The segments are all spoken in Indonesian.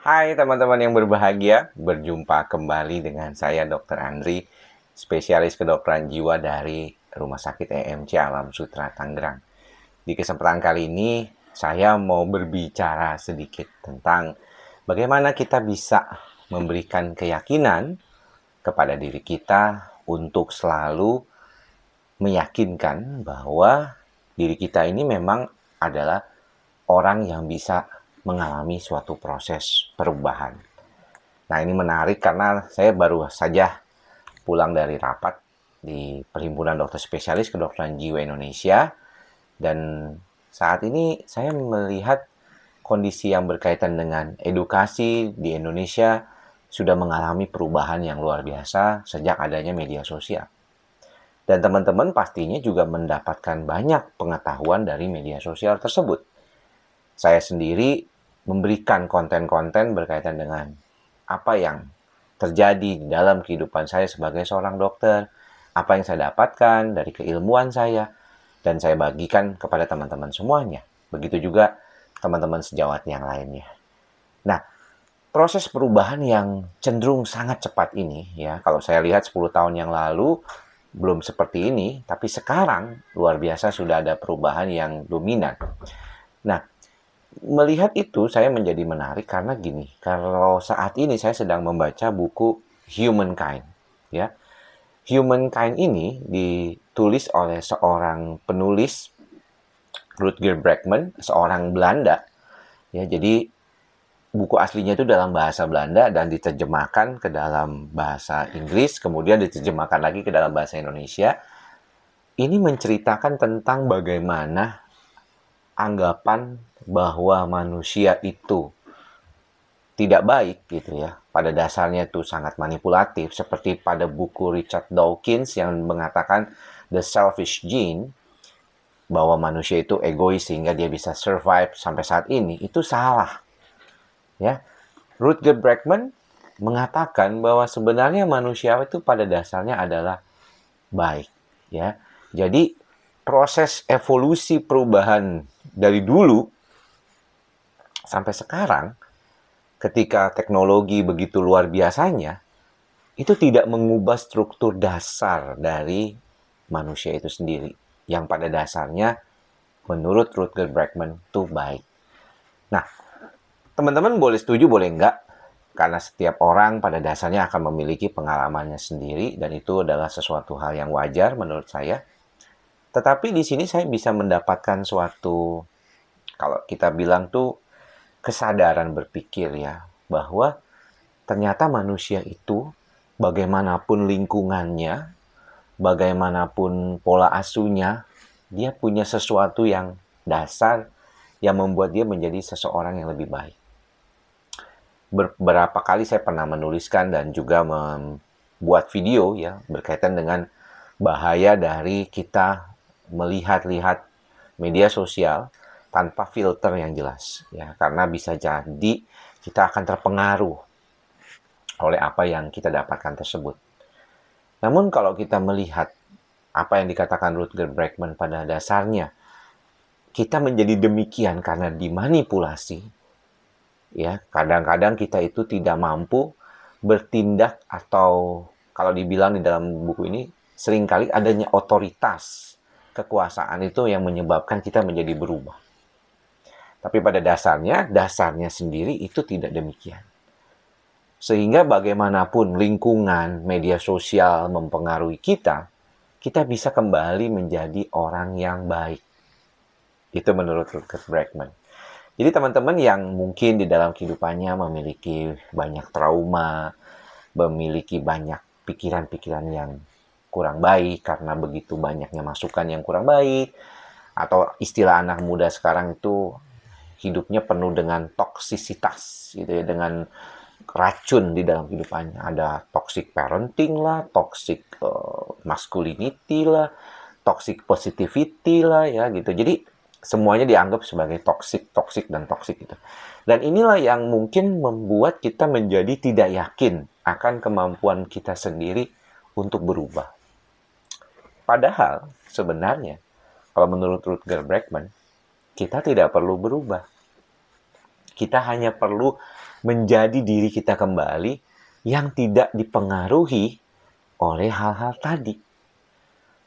Hai teman-teman yang berbahagia, berjumpa kembali dengan saya Dr. Andri, spesialis kedokteran jiwa dari Rumah Sakit EMC Alam Sutra Tangerang. Di kesempatan kali ini, saya mau berbicara sedikit tentang bagaimana kita bisa memberikan keyakinan kepada diri kita untuk selalu meyakinkan bahwa diri kita ini memang adalah orang yang bisa mengalami suatu proses perubahan. Nah, ini menarik karena saya baru saja pulang dari rapat di Perhimpunan Dokter Spesialis Kedokteran Jiwa Indonesia, dan saat ini saya melihat kondisi yang berkaitan dengan edukasi di Indonesia sudah mengalami perubahan yang luar biasa sejak adanya media sosial. Dan teman-teman pastinya juga mendapatkan banyak pengetahuan dari media sosial tersebut. Saya sendiri memberikan konten-konten berkaitan dengan apa yang terjadi di dalam kehidupan saya sebagai seorang dokter, apa yang saya dapatkan dari keilmuan saya, dan saya bagikan kepada teman-teman semuanya. Begitu juga teman-teman sejawat yang lainnya. Nah, proses perubahan yang cenderung sangat cepat ini, ya, kalau saya lihat 10 tahun yang lalu belum seperti ini, tapi sekarang luar biasa sudah ada perubahan yang dominan. Nah, melihat itu saya menjadi menarik karena gini, kalau saat ini saya sedang membaca buku Humankind, ya. Humankind ini ditulis oleh seorang penulis, Rutger Bregman, seorang Belanda, ya. Jadi buku aslinya itu dalam bahasa Belanda dan diterjemahkan ke dalam bahasa Inggris, kemudian diterjemahkan lagi ke dalam bahasa Indonesia. Ini menceritakan tentang bagaimana anggapan bahwa manusia itu tidak baik gitu ya. Pada dasarnya itu sangat manipulatif, seperti pada buku Richard Dawkins yang mengatakan The Selfish Gene, bahwa manusia itu egois sehingga dia bisa survive sampai saat ini. Itu salah, ya. Rutger Bregman mengatakan bahwa sebenarnya manusia itu pada dasarnya adalah baik, ya. Jadi proses evolusi perubahan dari dulu sampai sekarang, ketika teknologi begitu luar biasanya, itu tidak mengubah struktur dasar dari manusia itu sendiri, yang pada dasarnya menurut Rutger Bregman itu baik. Nah, teman-teman boleh setuju boleh enggak, karena setiap orang pada dasarnya akan memiliki pengalamannya sendiri, dan itu adalah sesuatu hal yang wajar menurut saya. Tetapi di sini saya bisa mendapatkan suatu, kalau kita bilang tuh, kesadaran berpikir ya, bahwa ternyata manusia itu bagaimanapun lingkungannya, bagaimanapun pola asuhnya, dia punya sesuatu yang dasar yang membuat dia menjadi seseorang yang lebih baik. Beberapa kali saya pernah menuliskan dan juga membuat video ya berkaitan dengan bahaya dari kita melihat-lihat media sosial tanpa filter yang jelas ya, karena bisa jadi kita akan terpengaruh oleh apa yang kita dapatkan tersebut. Namun kalau kita melihat apa yang dikatakan Rutger Bregman, pada dasarnya kita menjadi demikian karena dimanipulasi. Ya, kadang-kadang kita itu tidak mampu bertindak, atau kalau dibilang di dalam buku ini seringkali adanya otoritas kekuasaan itu yang menyebabkan kita menjadi berubah. Tapi pada dasarnya sendiri itu tidak demikian. Sehingga bagaimanapun lingkungan media sosial mempengaruhi kita, kita bisa kembali menjadi orang yang baik. Itu menurut Rutger Bregman. Jadi teman-teman yang mungkin di dalam kehidupannya memiliki banyak trauma, memiliki banyak pikiran-pikiran yang kurang baik karena begitu banyaknya masukan yang kurang baik, atau istilah anak muda sekarang itu hidupnya penuh dengan toksisitas gitu ya, dengan racun di dalam kehidupannya. Ada toxic parenting lah, toxic masculinity lah, toxic positivity lah ya gitu. Jadi semuanya dianggap sebagai toxic dan toxic gitu. Dan inilah yang mungkin membuat kita menjadi tidak yakin akan kemampuan kita sendiri untuk berubah. Padahal sebenarnya kalau menurut Rutger Bregman, kita tidak perlu berubah. Kita hanya perlu menjadi diri kita kembali yang tidak dipengaruhi oleh hal-hal tadi,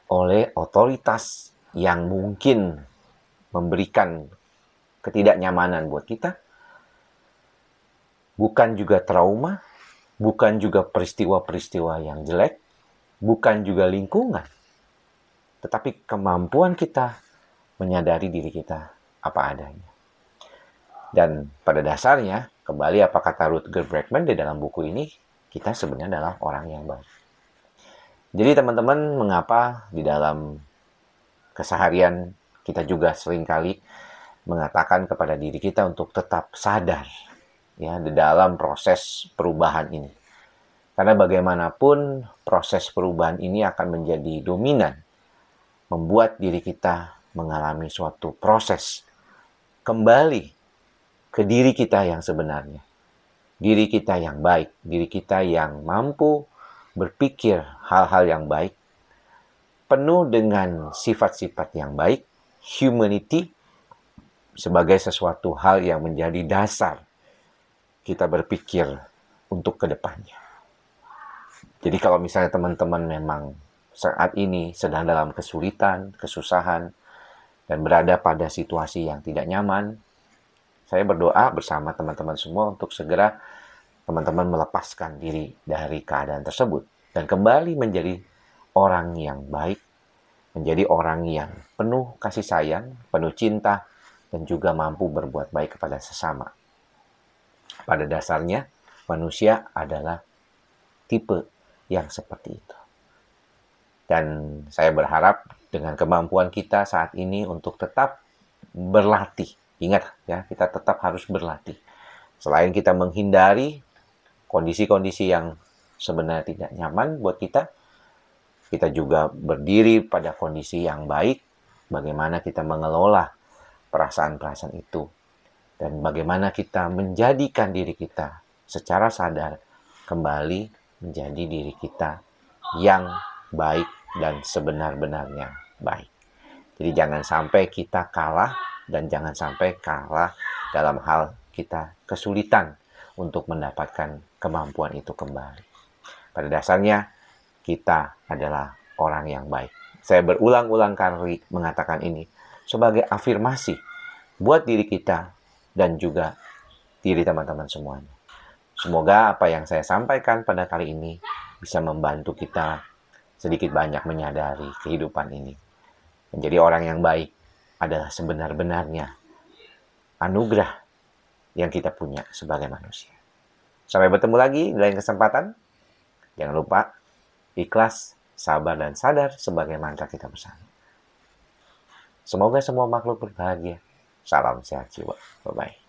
oleh otoritas yang mungkin memberikan ketidaknyamanan buat kita, bukan juga trauma, bukan juga peristiwa-peristiwa yang jelek, bukan juga lingkungan, tetapi kemampuan kita menyadari diri kita apa adanya. Dan pada dasarnya, kembali apa kata Rutger Bregman di dalam buku ini, kita sebenarnya adalah orang yang baik. Jadi teman-teman, mengapa di dalam keseharian kita juga seringkali mengatakan kepada diri kita untuk tetap sadar ya di dalam proses perubahan ini. Karena bagaimanapun proses perubahan ini akan menjadi dominan, membuat diri kita mengalami suatu proses kembali ke diri kita yang sebenarnya. Diri kita yang baik, diri kita yang mampu berpikir hal-hal yang baik, penuh dengan sifat-sifat yang baik, humanity, sebagai sesuatu hal yang menjadi dasar kita berpikir untuk kedepannya. Jadi kalau misalnya teman-teman memang saat ini sedang dalam kesulitan, kesusahan, dan berada pada situasi yang tidak nyaman, saya berdoa bersama teman-teman semua untuk segera teman-teman melepaskan diri dari keadaan tersebut dan kembali menjadi orang yang baik, menjadi orang yang penuh kasih sayang, penuh cinta, dan juga mampu berbuat baik kepada sesama. Pada dasarnya, manusia adalah tipe yang seperti itu. Dan saya berharap dengan kemampuan kita saat ini untuk tetap berlatih. Ingat ya, kita tetap harus berlatih. Selain kita menghindari kondisi-kondisi yang sebenarnya tidak nyaman buat kita juga berdiri pada kondisi yang baik, bagaimana kita mengelola perasaan-perasaan itu, dan bagaimana kita menjadikan diri kita secara sadar kembali menjadi diri kita yang baik dan sebenar-benarnya baik. Jadi jangan sampai kita kalah dan jangan sampai kalah dalam hal kita kesulitan untuk mendapatkan kemampuan itu kembali. Pada dasarnya kita adalah orang yang baik. Saya berulang-ulang kali mengatakan ini sebagai afirmasi buat diri kita dan juga diri teman-teman semuanya. Semoga apa yang saya sampaikan pada kali ini bisa membantu kita sedikit banyak menyadari kehidupan ini. Menjadi orang yang baik adalah sebenar-benarnya anugerah yang kita punya sebagai manusia. Sampai bertemu lagi di lain kesempatan. Jangan lupa ikhlas, sabar, dan sadar sebagai mantra kita bersama. Semoga semua makhluk berbahagia. Salam sehat jiwa. Bye-bye.